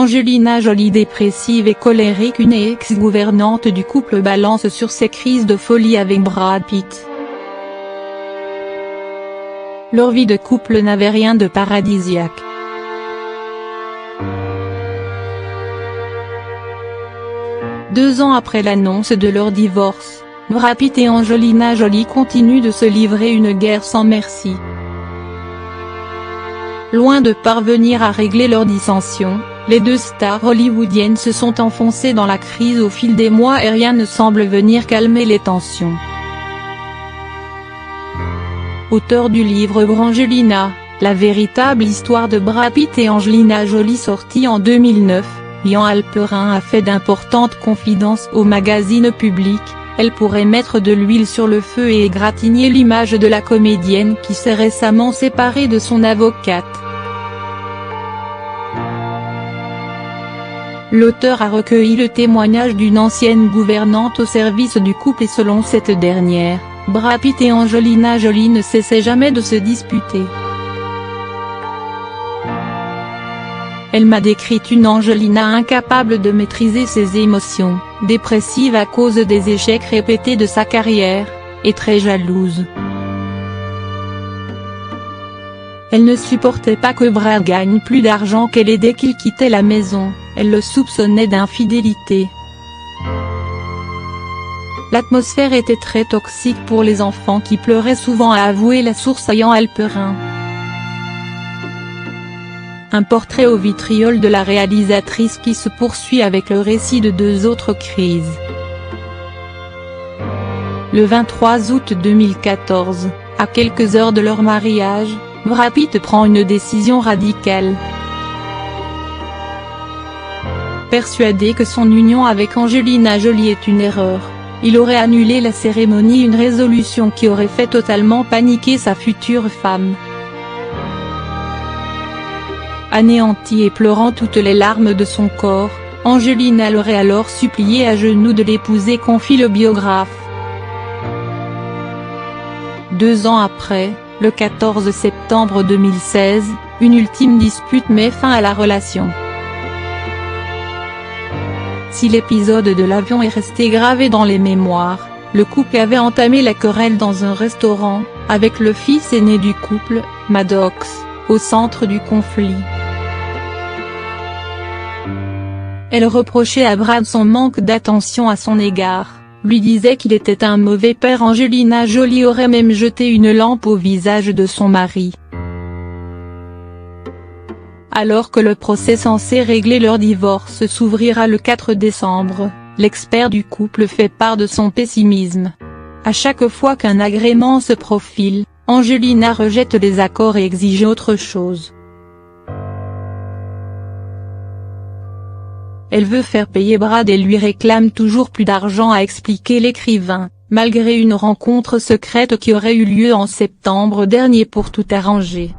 Angelina Jolie dépressive et colérique. Une ex-gouvernante du couple balance sur ses crises de folie avec Brad Pitt. Leur vie de couple n'avait rien de paradisiaque. Deux ans après l'annonce de leur divorce, Brad Pitt et Angelina Jolie continuent de se livrer une guerre sans merci. Loin de parvenir à régler leurs dissensions, les deux stars hollywoodiennes se sont enfoncées dans la crise au fil des mois et rien ne semble venir calmer les tensions. Auteur du livre Brangelina, la véritable histoire de Brad Pitt et Angelina Jolie sorti en 2009, Ian Halperin a fait d'importantes confidences au magazine Public. Elle pourrait mettre de l'huile sur le feu et égratigner l'image de la comédienne qui s'est récemment séparée de son avocate. L'auteur a recueilli le témoignage d'une ancienne gouvernante au service du couple et selon cette dernière, Brad Pitt et Angelina Jolie ne cessaient jamais de se disputer. Elle m'a décrite une Angelina incapable de maîtriser ses émotions, dépressive à cause des échecs répétés de sa carrière, et très jalouse. Elle ne supportait pas que Brad gagne plus d'argent qu'elle et dès qu'il quittait la maison, elle le soupçonnait d'infidélité. L'atmosphère était très toxique pour les enfants qui pleuraient souvent, a avoué la source Ian Halperin. Un portrait au vitriol de la réalisatrice qui se poursuit avec le récit de deux autres crises. Le 23 août 2014, à quelques heures de leur mariage, Brad Pitt prend une décision radicale. Persuadé que son union avec Angelina Jolie est une erreur, il aurait annulé la cérémonie, une résolution qui aurait fait totalement paniquer sa future femme. Anéantie et pleurant toutes les larmes de son corps, Angelina l'aurait alors supplié à genoux de l'épouser, confie le biographe. 2 ans après, le 14 septembre 2016, une ultime dispute met fin à la relation. Si l'épisode de l'avion est resté gravé dans les mémoires, le couple avait entamé la querelle dans un restaurant, avec le fils aîné du couple, Maddox, au centre du conflit. Elle reprochait à Brad son manque d'attention à son égard, lui disait qu'il était un mauvais père. Angelina Jolie aurait même jeté une lampe au visage de son mari. Alors que le procès censé régler leur divorce s'ouvrira le 4 décembre, l'expert du couple fait part de son pessimisme. À chaque fois qu'un agrément se profile, Angelina rejette les accords et exige autre chose. Elle veut faire payer Brad et lui réclame toujours plus d'argent, a expliqué l'écrivain, malgré une rencontre secrète qui aurait eu lieu en septembre dernier pour tout arranger.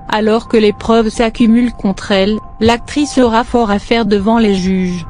Alors que les preuves s'accumulent contre elle, l'actrice aura fort à faire devant les juges.